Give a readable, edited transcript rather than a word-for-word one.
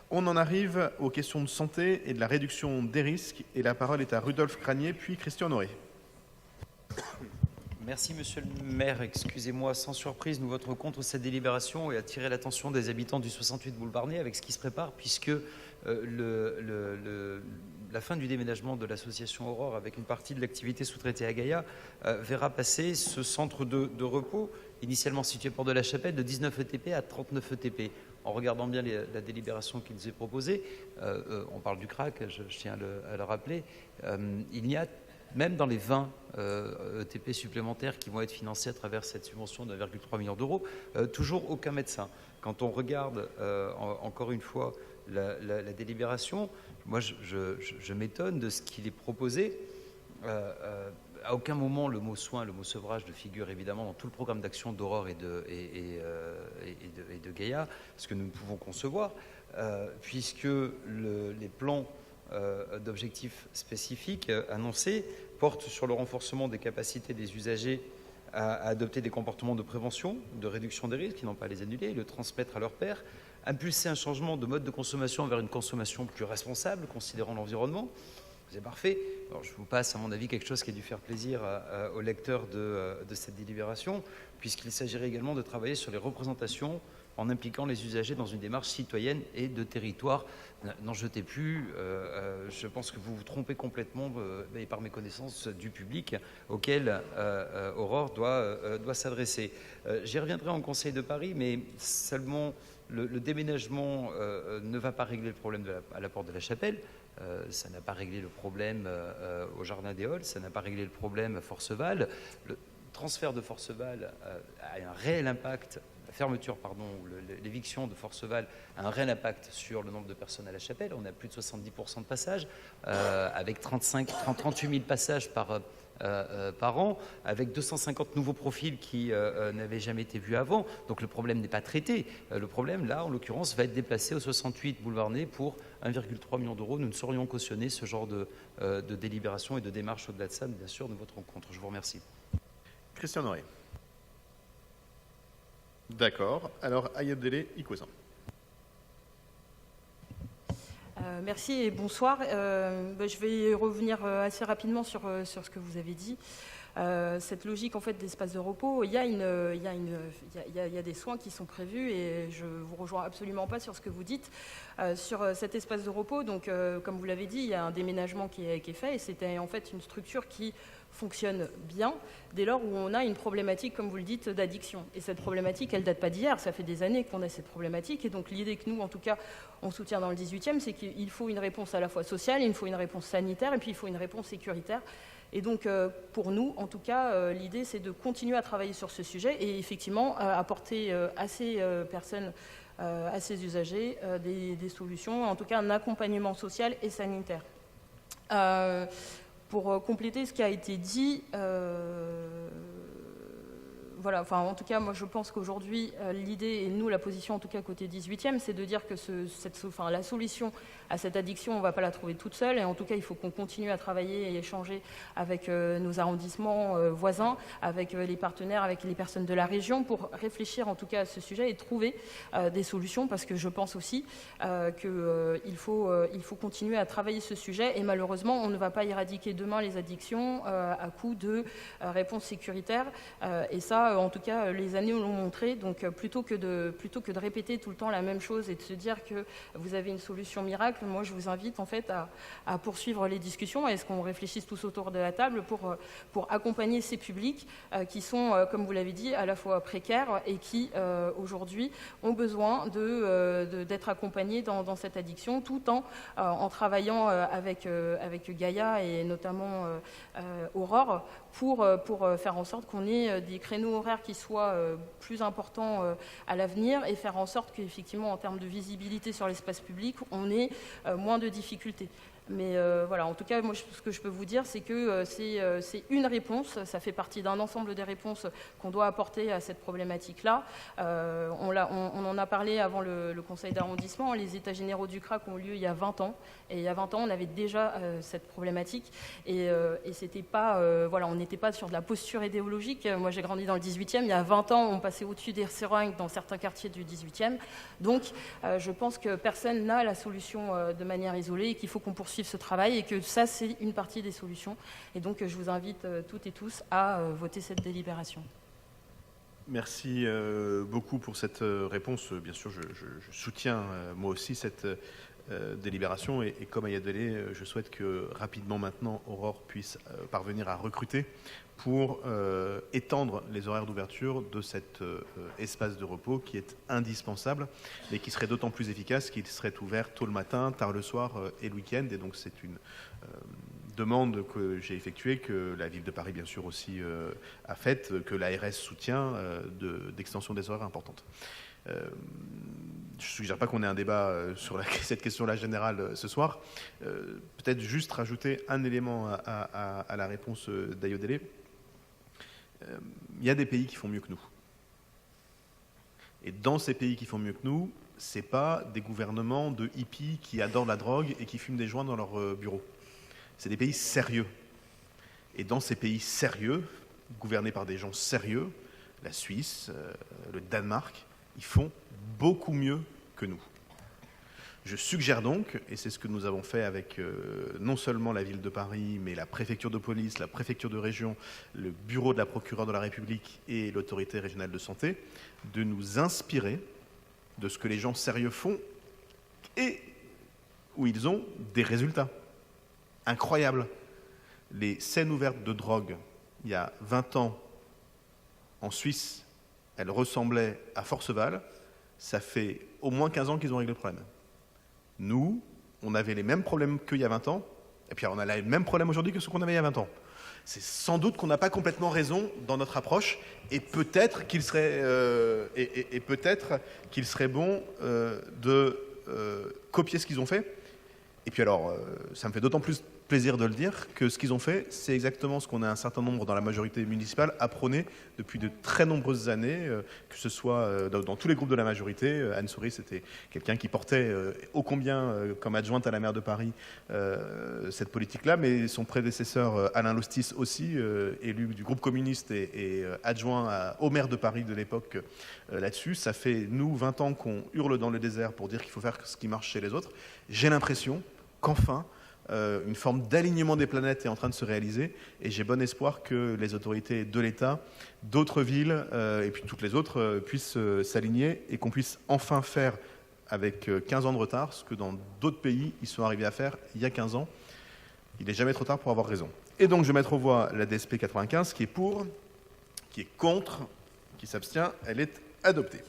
On en arrive aux questions de santé et de la réduction des risques. Et la parole est à Rudolf Cranier, puis Christian Honoré. Merci Monsieur le maire. Excusez-moi, sans surprise, nous voterons contre cette délibération et attirer l'attention des habitants du 68 boulevard Ney avec ce qui se prépare, puisque la fin du déménagement de l'association Aurore avec une partie de l'activité sous-traitée à Gaïa verra passer ce centre de repos, initialement situé Porte de la Chapelle, de 19 ETP à 39 ETP. En regardant bien la délibération qui nous est proposée, on parle du crack, je tiens à le rappeler, il y a même dans les 20 ETP supplémentaires qui vont être financés à travers cette subvention de 1,3 million d'euros, toujours aucun médecin. Quand on regarde encore une fois la délibération, moi je m'étonne de ce qu'il est proposé. À aucun moment le mot soin, le mot sevrage ne figure évidemment dans tout le programme d'action d'Aurore et de Gaïa, ce que nous ne pouvons concevoir, puisque les plans d'objectifs spécifiques annoncés portent sur le renforcement des capacités des usagers à adopter des comportements de prévention, de réduction des risques, qui n'ont pas à les annuler, et le transmettre à leurs pairs, impulser un changement de mode de consommation vers une consommation plus responsable, considérant l'environnement. C'est parfait. Alors, je vous passe, à mon avis, quelque chose qui a dû faire plaisir aux lecteurs de cette délibération, puisqu'il s'agirait également de travailler sur les représentations en impliquant les usagers dans une démarche citoyenne et de territoire. N'en jetez plus, je pense que vous vous trompez complètement, et par méconnaissance du public auquel Aurore doit s'adresser. J'y reviendrai en Conseil de Paris, mais seulement le déménagement ne va pas régler le problème à la Porte de la Chapelle. Ça n'a pas réglé le problème au Jardin des Halles, ça n'a pas réglé le problème à Forceval. Le transfert de Forceval a un réel impact, la fermeture, pardon, ou l'éviction de Forceval a un réel impact sur le nombre de personnes à la Chapelle. On a plus de 70% de passages, avec 38 000 passages par an, avec 250 nouveaux profils qui n'avaient jamais été vus avant. Donc le problème n'est pas traité. Le problème, là, en l'occurrence, va être déplacé au 68 boulevard Ney pour 1,3 million d'euros. Nous ne saurions cautionner ce genre de délibération et de démarche au-delà de ça. Mais bien sûr, nous voterons contre. Je vous remercie. Christian Honoré. D'accord. Alors, Ayodele Ikosan. Merci et bonsoir. Je vais revenir assez rapidement sur ce que vous avez dit. Cette logique en fait d'espace de repos, il y a des soins qui sont prévus et je vous rejoins absolument pas sur ce que vous dites sur cet espace de repos. Donc, comme vous l'avez dit, il y a un déménagement qui est fait et c'était en fait une structure qui fonctionne bien dès lors où on a une problématique, comme vous le dites, d'addiction. Et cette problématique, elle date pas d'hier, ça fait des années qu'on a cette problématique. Et donc l'idée que nous, en tout cas, on soutient dans le 18e, c'est qu'il faut une réponse à la fois sociale, il faut une réponse sanitaire et puis il faut une réponse sécuritaire. Et donc, pour nous, en tout cas, l'idée, c'est de continuer à travailler sur ce sujet et effectivement apporter à ces personnes, à ces usagers, des solutions, en tout cas un accompagnement social et sanitaire. Pour compléter ce qui a été dit, voilà, enfin, en tout cas, moi je pense qu'aujourd'hui, l'idée, et nous la position en tout cas côté 18e, c'est de dire que la solution à cette addiction, on ne va pas la trouver toute seule, et en tout cas, il faut qu'on continue à travailler et échanger avec nos arrondissements voisins, avec les partenaires, avec les personnes de la région, pour réfléchir en tout cas à ce sujet et trouver des solutions, parce que je pense aussi qu'il faut continuer à travailler ce sujet, et malheureusement, on ne va pas éradiquer demain les addictions à coup de réponses sécuritaires, et ça, en tout cas, les années l'ont montré. Donc, plutôt que de répéter tout le temps la même chose et de se dire que vous avez une solution miracle, moi, je vous invite en fait à poursuivre les discussions et à ce qu'on réfléchisse tous autour de la table pour accompagner ces publics qui sont, comme vous l'avez dit, à la fois précaires et qui, aujourd'hui, ont besoin d'être accompagnés dans cette addiction, tout en travaillant avec Gaïa et notamment Aurore, pour faire en sorte qu'on ait des créneaux horaires qui soient plus importants à l'avenir et faire en sorte qu'effectivement, en termes de visibilité sur l'espace public, on ait moins de difficultés. Mais voilà, en tout cas, moi, ce que je peux vous dire, c'est que c'est une réponse, ça fait partie d'un ensemble des réponses qu'on doit apporter à cette problématique-là. On en a parlé avant le conseil d'arrondissement. Les états généraux du CRAC ont lieu il y a 20 ans. Et il y a 20 ans, on avait déjà cette problématique. Et c'était pas, voilà, on n'était pas sur de la posture idéologique. Moi, j'ai grandi dans le 18e. Il y a 20 ans, on passait au-dessus des seringues dans certains quartiers du 18e. Donc, je pense que personne n'a la solution de manière isolée et qu'il faut qu'on poursuive ce travail et que ça, c'est une partie des solutions. Et donc, je vous invite toutes et tous à voter cette délibération. Merci beaucoup pour cette réponse. Bien sûr, je soutiens moi aussi cette délibération et comme Ayadele, je souhaite que rapidement maintenant Aurore puisse parvenir à recruter pour étendre les horaires d'ouverture de cet espace de repos qui est indispensable mais qui serait d'autant plus efficace qu'il serait ouvert tôt le matin, tard le soir et le week-end. Et donc c'est une demande que j'ai effectuée, que la ville de Paris bien sûr aussi a faite, que l'ARS soutient d'extension des horaires importantes. Je ne suggère pas qu'on ait un débat sur cette question-là générale ce soir. Peut-être juste rajouter un élément à la réponse d'Ayodele. Il y a des pays qui font mieux que nous. Et dans ces pays qui font mieux que nous, ce n'est pas des gouvernements de hippies qui adorent la drogue et qui fument des joints dans leur bureau. C'est des pays sérieux. Et dans ces pays sérieux, gouvernés par des gens sérieux, la Suisse, le Danemark, ils font beaucoup mieux que nous. Je suggère donc, et c'est ce que nous avons fait avec non seulement la ville de Paris, mais la préfecture de police, la préfecture de région, le bureau de la procureure de la République et l'autorité régionale de santé, de nous inspirer de ce que les gens sérieux font et où ils ont des résultats incroyables. Les scènes ouvertes de drogue, il y a 20 ans, en Suisse, elles ressemblaient à Forceval. Ça fait au moins 15 ans qu'ils ont réglé le problème. Nous, on avait les mêmes problèmes qu'il y a 20 ans, et puis on a les mêmes problèmes aujourd'hui que ceux qu'on avait il y a 20 ans. C'est sans doute qu'on n'a pas complètement raison dans notre approche, et peut-être qu'il serait, bon de copier ce qu'ils ont fait. Et puis alors, ça me fait d'autant plus plaisir de le dire que ce qu'ils ont fait, c'est exactement ce qu'on a un certain nombre dans la majorité municipale à prôner depuis de très nombreuses années, que ce soit dans tous les groupes de la majorité. Anne Souris, c'était quelqu'un qui portait ô combien, comme adjointe à la maire de Paris, cette politique-là, mais son prédécesseur Alain Lostis aussi, élu du groupe communiste et adjoint au maire de Paris de l'époque là-dessus. Ça fait, nous, 20 ans qu'on hurle dans le désert pour dire qu'il faut faire ce qui marche chez les autres. J'ai l'impression qu'enfin, une forme d'alignement des planètes est en train de se réaliser et j'ai bon espoir que les autorités de l'État, d'autres villes et puis toutes les autres puissent s'aligner et qu'on puisse enfin faire avec 15 ans de retard ce que dans d'autres pays ils sont arrivés à faire il y a 15 ans. Il n'est jamais trop tard pour avoir raison. Et donc je vais mettre aux voix la DSP 95 qui est pour, qui est contre, qui s'abstient, elle est adoptée.